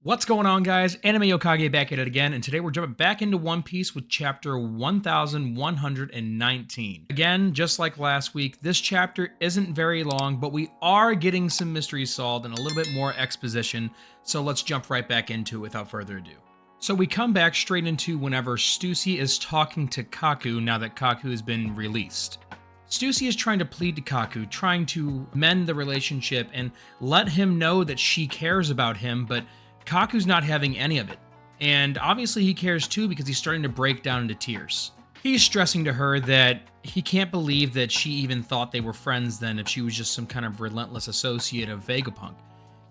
What's going on, guys? Anime Yokage back at it again, and today we're jumping back into One Piece with chapter 1119. Again, just like last week, this chapter isn't very long, but we are getting some mysteries solved and a little bit more exposition, so let's jump right back into it without further ado. So we come back straight into whenever Stussy is talking to Kaku now that Kaku has been released. Stussy is trying to plead to Kaku, trying to mend the relationship and let him know that she cares about him, but Kaku's not having any of it. And obviously he cares too because he's starting to break down into tears. He's stressing to her that he can't believe that she even thought they were friends then if she was just some kind of relentless associate of Vegapunk.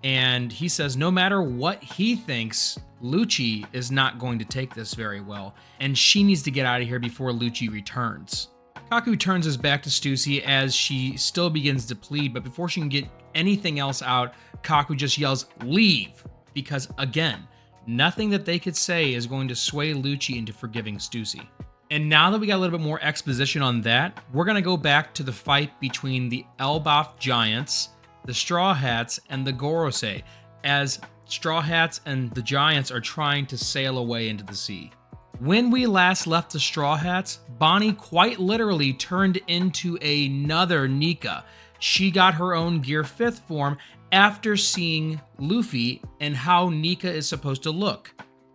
And he says no matter what he thinks, Lucci is not going to take this very well, and she needs to get out of here before Lucci returns. Kaku turns his back to Stussy as she still begins to plead, but before she can get anything else out, Kaku just yells, "Leave!" Because again, nothing that they could say is going to sway Lucci into forgiving Stussy. And now that we got a little bit more exposition on that, we're going to go back to the fight between the Elbaf Giants, the Straw Hats, and the Gorosei, as Straw Hats and the Giants are trying to sail away into the sea. When we last left the Straw Hats, Bonnie quite literally turned into another Nika. She got her own Gear 5th form after seeing Luffy and how Nika is supposed to look.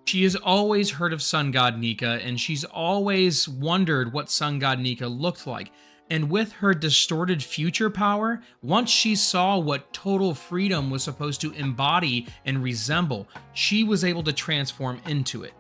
She has always heard of Sun God Nika, and she's always wondered what Sun God Nika looked like. And with her distorted future power, once she saw what total freedom was supposed to embody and resemble, she was able to transform into it.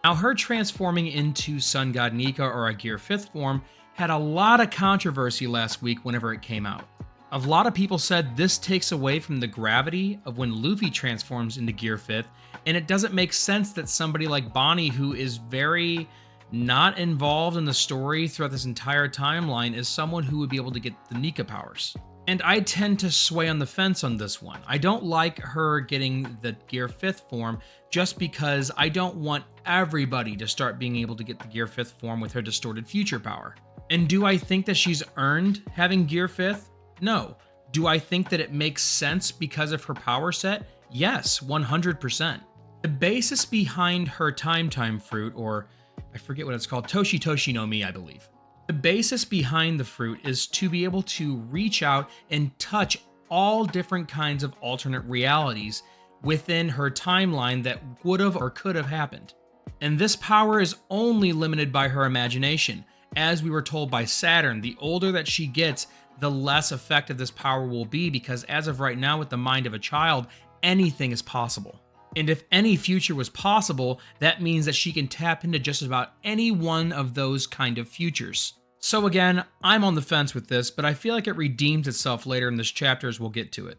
Now, her transforming into Sun God Nika, or a Gear 5th form, had a lot of controversy last week whenever it came out. A lot of people said this takes away from the gravity of when Luffy transforms into Gear 5th, and it doesn't make sense that somebody like Bonnie, who is very not involved in the story throughout this entire timeline, is someone who would be able to get the Nika powers. And I tend to sway on the fence on this one. I don't like her getting the Gear 5th form just because I don't want everybody to start being able to get the Gear 5th form with her distorted future power. And do I think that she's earned having Gear 5th? No. Do I think that it makes sense because of her power set? Yes, 100%. The basis behind her Time fruit, or I forget what it's called, Toshi no Mi, I believe. The basis behind the fruit is to be able to reach out and touch all different kinds of alternate realities within her timeline that would have or could have happened. And this power is only limited by her imagination. As we were told by Saturn, the older that she gets, the less effective this power will be, because as of right now, with the mind of a child, anything is possible. And if any future was possible, that means that she can tap into just about any one of those kind of futures. So again, I'm on the fence with this, but I feel like it redeems itself later in this chapter as we'll get to it.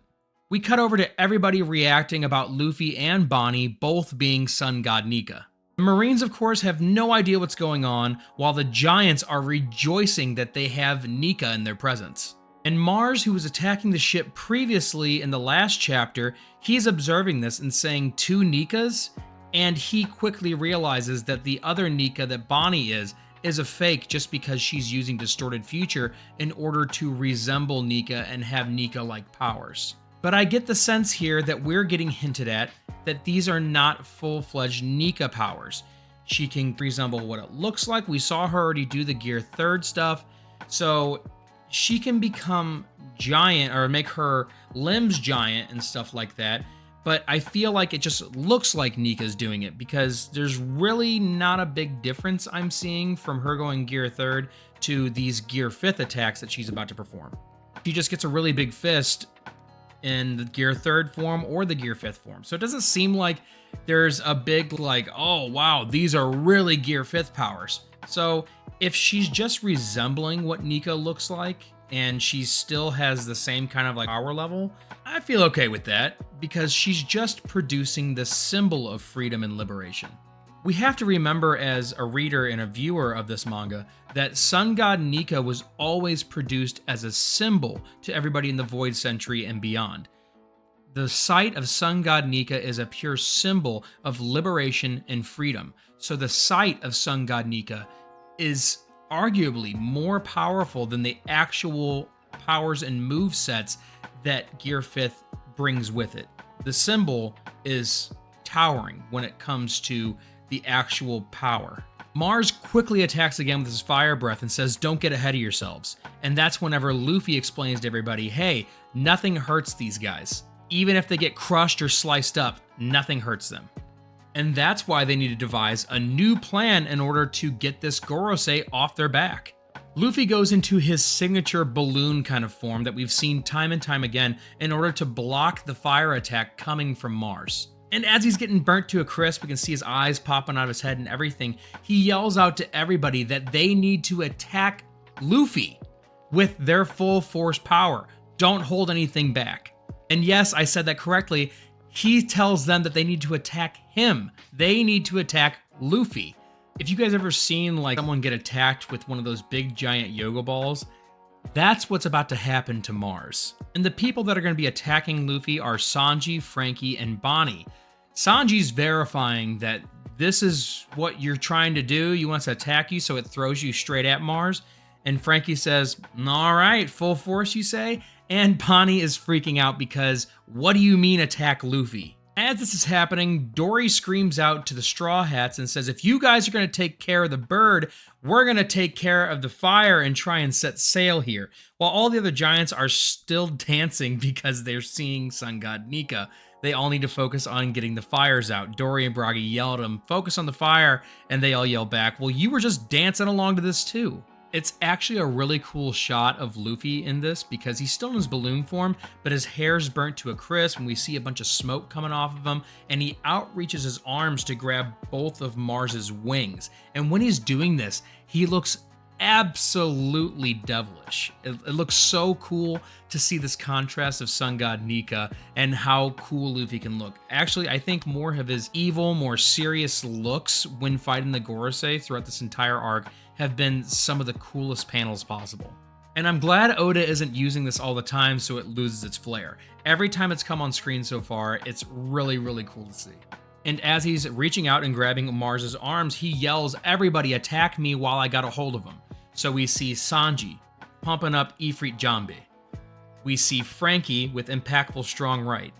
We cut over to everybody reacting about Luffy and Bonnie both being Sun God Nika. The Marines, of course, have no idea what's going on, while the Giants are rejoicing that they have Nika in their presence. And Mars, who was attacking the ship previously in the last chapter, he's observing this and saying 2 Nikas, and he quickly realizes that the other Nika that Bonnie is a fake just because she's using distorted future in order to resemble Nika and have Nika-like powers. But I get the sense here that we're getting hinted at that these are not full-fledged Nika powers. She can resemble what it looks like. We saw her already do the Gear 3rd stuff. So she can become giant or make her limbs giant and stuff like that. But I feel like it just looks like Nika's doing it because there's really not a big difference I'm seeing from her going Gear 3rd to these Gear 5th attacks that she's about to perform. She just gets a really big fist in the Gear 3rd form or the Gear 5th form. So it doesn't seem like there's a big like, oh wow, these are really Gear 5th powers. So if she's just resembling what Nika looks like and she still has the same kind of like power level, I feel okay with that because she's just producing the symbol of freedom and liberation. We have to remember as a reader and a viewer of this manga that Sun God Nika was always produced as a symbol to everybody in the Void Century and beyond. The sight of Sun God Nika is a pure symbol of liberation and freedom. So the sight of Sun God Nika is arguably more powerful than the actual powers and movesets that Gear 5th brings with it. The symbol is towering when it comes to the actual power. Mars quickly attacks again with his fire breath and says, "Don't get ahead of yourselves." And that's whenever Luffy explains to everybody, hey, nothing hurts these guys. Even if they get crushed or sliced up, nothing hurts them. And that's why they need to devise a new plan in order to get this Gorosei off their back. Luffy goes into his signature balloon kind of form that we've seen time and time again in order to block the fire attack coming from Mars. And as he's getting burnt to a crisp, we can see his eyes popping out of his head and everything. He yells out to everybody that they need to attack Luffy with their full force power. Don't hold anything back. And yes, I said that correctly. He tells them that they need to attack him. They need to attack Luffy. If you guys ever seen like someone get attacked with one of those big giant yoga balls, that's what's about to happen to Mars. And the people that are going to be attacking Luffy are Sanji, Frankie, and Bonnie. Sanji's verifying that this is what you're trying to do. You want us to attack you, so it throws you straight at Mars. And Frankie says, all right, full force, you say? And Bonnie is freaking out because what do you mean attack Luffy? As this is happening, Dory screams out to the Straw Hats and says, if you guys are going to take care of the bird, we're going to take care of the fire and try and set sail here. While all the other giants are still dancing because they're seeing Sun God Nika, they all need to focus on getting the fires out. Dory and Bragi yell at them, focus on the fire, and they all yell back, well, you were just dancing along to this too. It's actually a really cool shot of Luffy in this because he's still in his balloon form, but his hair's burnt to a crisp and we see a bunch of smoke coming off of him, and he outreaches his arms to grab both of Mars's wings. And when he's doing this, he looks absolutely devilish. It looks so cool to see this contrast of Sun God Nika and how cool Luffy can look. Actually, I think more of his evil, more serious looks when fighting the Gorosei throughout this entire arc have been some of the coolest panels possible. And I'm glad Oda isn't using this all the time so it loses its flair. Every time it's come on screen so far, it's really, really cool to see. And as he's reaching out and grabbing Mars's arms, he yells, everybody attack me while I got a hold of him. So we see Sanji pumping up Ifrit Jambe. We see Frankie with impactful strong right.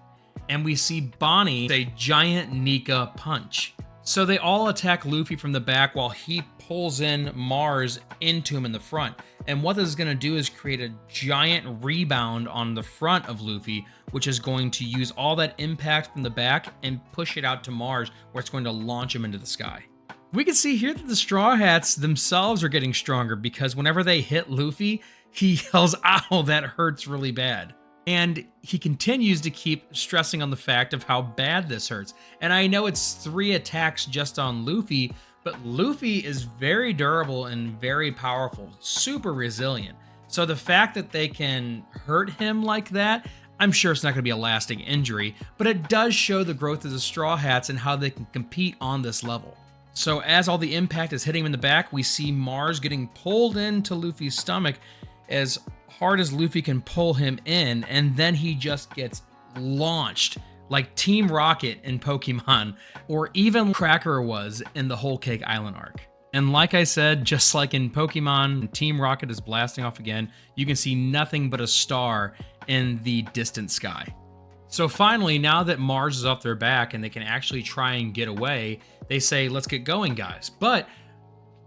And we see Bonnie with a giant Nika punch. So they all attack Luffy from the back while he pulls in Mars into him in the front. And what this is going to do is create a giant rebound on the front of Luffy, which is going to use all that impact from the back and push it out to Mars, where it's going to launch him into the sky. We can see here that the Straw Hats themselves are getting stronger because whenever they hit Luffy, he yells, ow, that hurts really bad. And he continues to keep stressing on the fact of how bad this hurts. And I know it's 3 attacks just on Luffy, but Luffy is very durable and very powerful, super resilient. So the fact that they can hurt him like that, I'm sure it's not going to be a lasting injury, but it does show the growth of the Straw Hats and how they can compete on this level. So as all the impact is hitting him in the back, we see Mars getting pulled into Luffy's stomach as hard as Luffy can pull him in, and then he just gets launched like Team Rocket in Pokemon, or even Cracker was in the Whole Cake Island arc. And like I said, just like in Pokemon, Team Rocket is blasting off again. You can see nothing but a star in the distant sky. So finally, now that Mars is off their back and they can actually try and get away, they say, let's get going, guys. But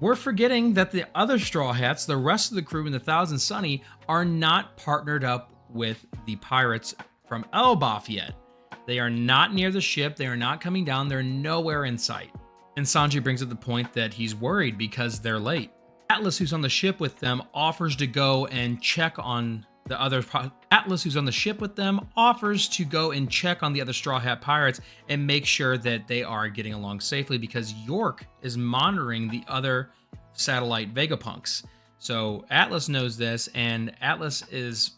we're forgetting that the other Straw Hats, the rest of the crew in the Thousand Sunny, are not partnered up with the pirates from Elbaf yet. They are not near the ship. They are not coming down. They're nowhere in sight. And Sanji brings up the point that he's worried because they're late. Atlas, who's on the ship with them, offers to go and check on the other Straw Hat pirates and make sure that they are getting along safely because York is monitoring the other satellite Vegapunks. So Atlas knows this, and Atlas is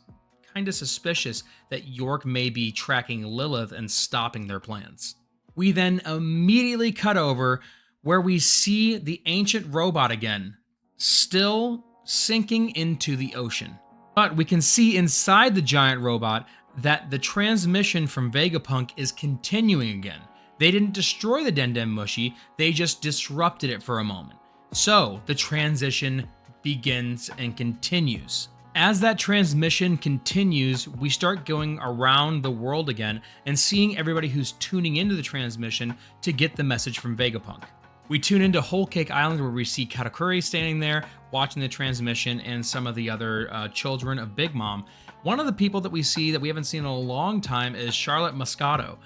kind of suspicious that York may be tracking Lilith and stopping their plans. We then immediately cut over where we see the ancient robot again, still sinking into the ocean. But we can see inside the giant robot that the transmission from Vegapunk is continuing again. They didn't destroy the Dendem Mushi, they just disrupted it for a moment. So the transition begins and continues. As that transmission continues, we start going around the world again and seeing everybody who's tuning into the transmission to get the message from Vegapunk. We tune into Whole Cake Island where we see Katakuri standing there watching the transmission and some of the other children of Big Mom. One of the people that we see that we haven't seen in a long time is Charlotte Moscato.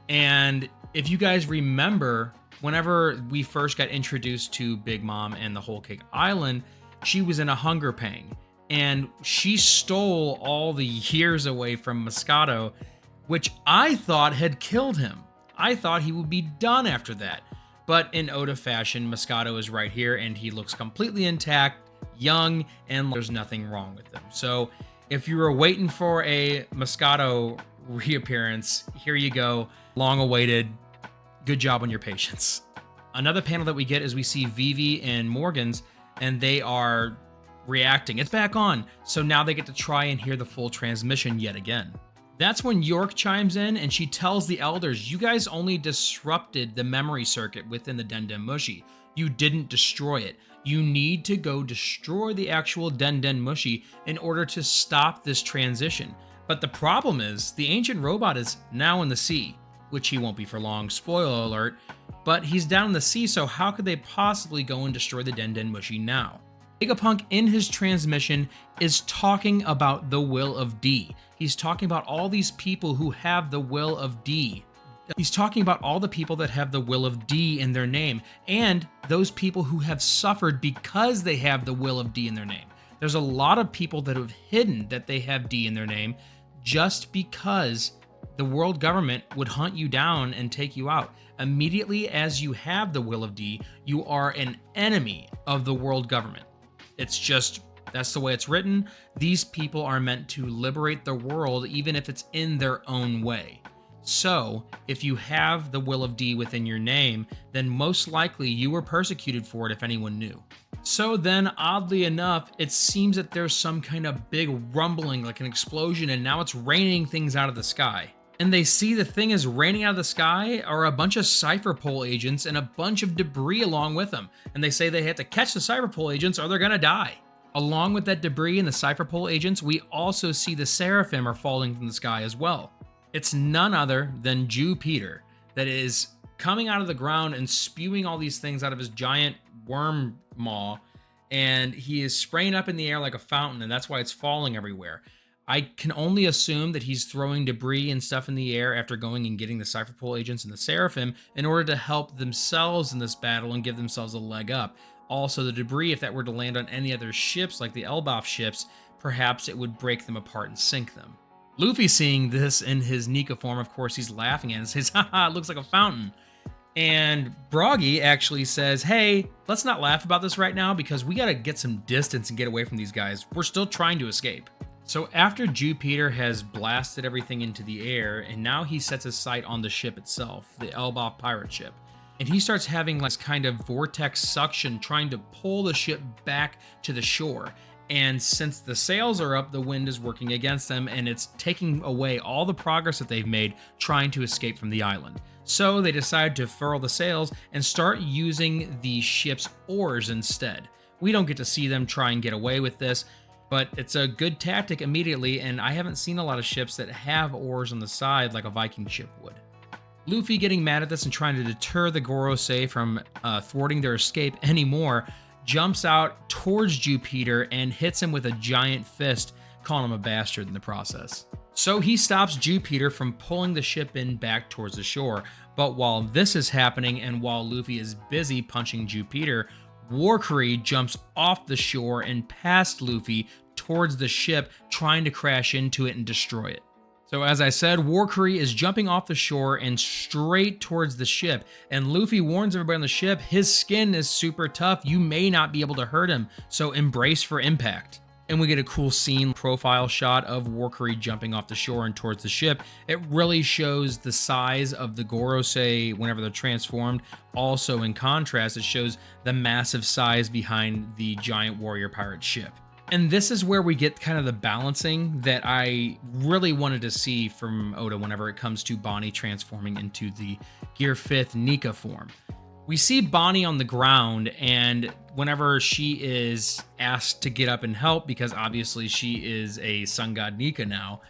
And if you guys remember, whenever we first got introduced to Big Mom and the Whole Cake Island, she was in a hunger pang. And she stole all the years away from Moscato, which I thought had killed him. I thought he would be done after that. But in Oda fashion, Moscato is right here and he looks completely intact, young, and there's nothing wrong with him. So if you were waiting for a Moscato reappearance, here you go. Long awaited. Good job on your patience. Another panel that we get is we see Vivi and Morgans, and they are reacting. It's back on. So now they get to try and hear the full transmission yet again. That's when York chimes in and she tells the elders, you guys only disrupted the memory circuit within the Den Den Mushi. You didn't destroy it. You need to go destroy the actual Den Den Mushi in order to stop this transition. But the problem is the ancient robot is now in the sea, which he won't be for long, spoiler alert, but he's down in the sea, so how could they possibly go and destroy the Den Den Mushi now? Vegapunk in his transmission is talking about the will of D. He's talking about all these people who have the will of D. He's talking about all the people that have the will of D in their name, and those people who have suffered because they have the will of D in their name. There's a lot of people that have hidden that they have D in their name just because the world government would hunt you down and take you out. Immediately as you have the will of D, you are an enemy of the world government. It's just, that's the way it's written. These people are meant to liberate the world, even if it's in their own way. So, if you have the will of D within your name, then most likely you were persecuted for it if anyone knew. So then, oddly enough, it seems that there's some kind of big rumbling, like an explosion, and now it's raining things out of the sky. And they see the thing is raining out of the sky are a bunch of Cypherpole agents and a bunch of debris along with them. And they say they have to catch the Cypherpole agents or they're gonna die. Along with that debris and the Cypherpole agents, we also see the Seraphim are falling from the sky as well. It's none other than Jupiter that is coming out of the ground and spewing all these things out of his giant worm maw, and he is spraying up in the air like a fountain, and that's why it's falling everywhere. I can only assume that he's throwing debris and stuff in the air after going and getting the Cypherpole agents and the Seraphim in order to help themselves in this battle and give themselves a leg up. Also, the debris, if that were to land on any other ships like the Elbaf ships, perhaps it would break them apart and sink them. Luffy seeing this in his Nika form, of course, he's laughing at it and says, haha, it looks like a fountain. And Broggy actually says, hey, let's not laugh about this right now because we gotta get some distance and get away from these guys. We're still trying to escape. So after Jupiter has blasted everything into the air, and now he sets his sight on the ship itself, the Elbaf pirate ship, and he starts having this kind of vortex suction trying to pull the ship back to the shore. And since the sails are up, the wind is working against them, and it's taking away all the progress that they've made trying to escape from the island. So they decide to furl the sails and start using the ship's oars instead. We don't get to see them try and get away with this, but it's a good tactic immediately, and I haven't seen a lot of ships that have oars on the side like a Viking ship would. Luffy getting mad at this and trying to deter the Gorosei from thwarting their escape anymore, jumps out towards Jupiter and hits him with a giant fist, calling him a bastard in the process. So he stops Jupiter from pulling the ship in back towards the shore, but while this is happening and while Luffy is busy punching Jupiter, Warcry jumps off the shore and past Luffy towards the ship, trying to crash into it and destroy it. So as I said, Warcry is jumping off the shore and straight towards the ship, and Luffy warns everybody on the ship, his skin is super tough, you may not be able to hurt him, so embrace for impact. And we get a cool scene profile shot of Warcry jumping off the shore and towards the ship. It really shows the size of the Gorosei whenever they're transformed. Also, in contrast, it shows the massive size behind the giant warrior pirate ship. And this is where we get kind of the balancing that I really wanted to see from Oda whenever it comes to Bonnie transforming into the Gear 5th Nika form. We see Bonnie on the ground, and whenever she is asked to get up and help, because obviously she is a sun god Nika now,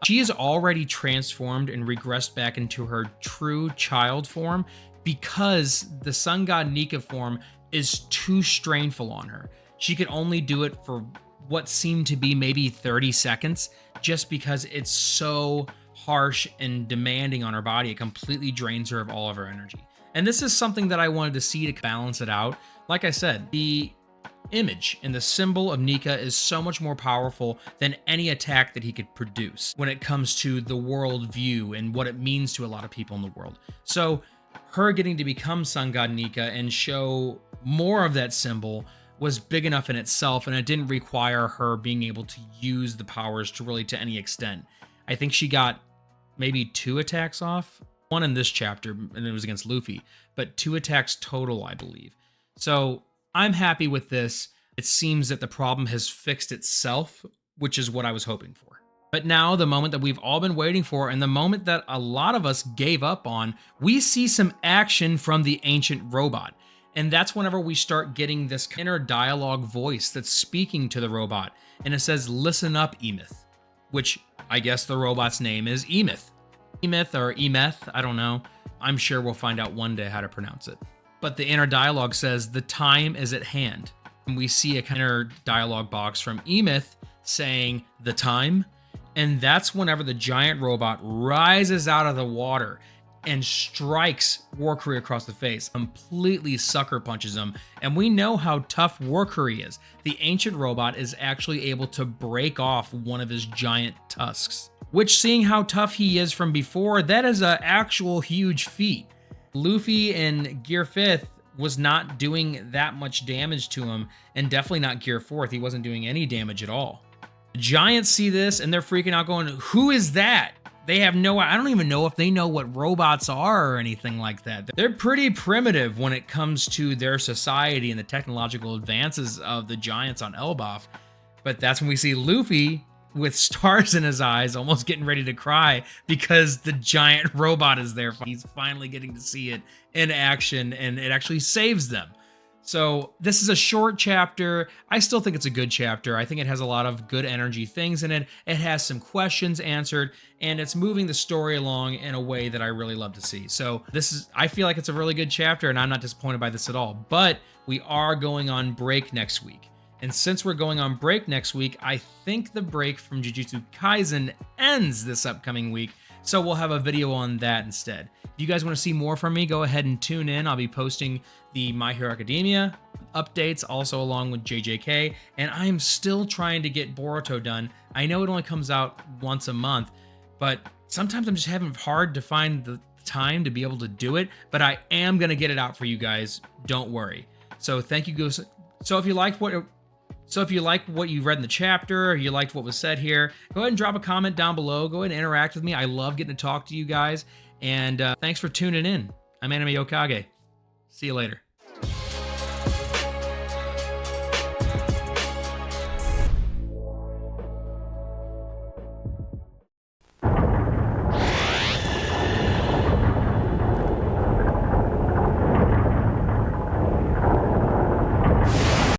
she is already transformed and regressed back into her true child form because the sun god Nika form is too strainful on her. She could only do it for what seemed to be maybe 30 seconds just because it's so harsh and demanding on her body. It completely drains her of all of her energy. And this is something that I wanted to see to balance it out. Like I said, the image and the symbol of Nika is so much more powerful than any attack that he could produce when it comes to the world view and what it means to a lot of people in the world. So her getting to become Sun God Nika and show more of that symbol was big enough in itself, and it didn't require her being able to use the powers to any extent. I think she got maybe 2 attacks off. One in this chapter, and it was against Luffy, but 2 attacks total, I believe. So I'm happy with this. It seems that the problem has fixed itself, which is what I was hoping for. But now, the moment that we've all been waiting for, and the moment that a lot of us gave up on, we see some action from the ancient robot. And that's whenever we start getting this inner dialogue voice that's speaking to the robot. And it says, "Listen up, Emeth," which I guess the robot's name is Emeth. Emeth or Emeth, I don't know. I'm sure we'll find out one day how to pronounce it. But the inner dialogue says, "The time is at hand." And we see a inner dialogue box from Emeth saying, "The time?" And that's whenever the giant robot rises out of the water and strikes Warcurry across the face, completely sucker punches him. And we know how tough Warcurry is. The ancient robot is actually able to break off one of his giant tusks, which, seeing how tough he is from before, that is an actual huge feat. Luffy in Gear 5th was not doing that much damage to him, and definitely not Gear 4th. He wasn't doing any damage at all. The giants see this and they're freaking out, going, "Who is that?" They have I don't even know if they know what robots are or anything like that. They're pretty primitive when it comes to their society and the technological advances of the giants on Elbaf. But that's when we see Luffy with stars in his eyes, almost getting ready to cry because the giant robot is there. He's finally getting to see it in action, and it actually saves them. So this is a short chapter. I still think it's a good chapter. I think it has a lot of good energy things in it. It has some questions answered, and it's moving the story along in a way that I really love to see. So I feel like it's a really good chapter, and I'm not disappointed by this at all. But we are going on break next week. And since we're going on break next week, I think the break from Jujutsu Kaisen ends this upcoming week. So we'll have a video on that instead. If you guys want to see more from me, go ahead and tune in. I'll be posting the My Hero Academia updates, also along with JJK. And I'm still trying to get Boruto done. I know it only comes out once a month, but sometimes I'm just having hard to find the time to be able to do it. But I am going to get it out for you guys. Don't worry. So thank you guys. So if you like what you read in the chapter, or you liked what was said here, go ahead and drop a comment down below. Go ahead and interact with me. I love getting to talk to you guys. And thanks for tuning in. I'm Anime Okage. See you later.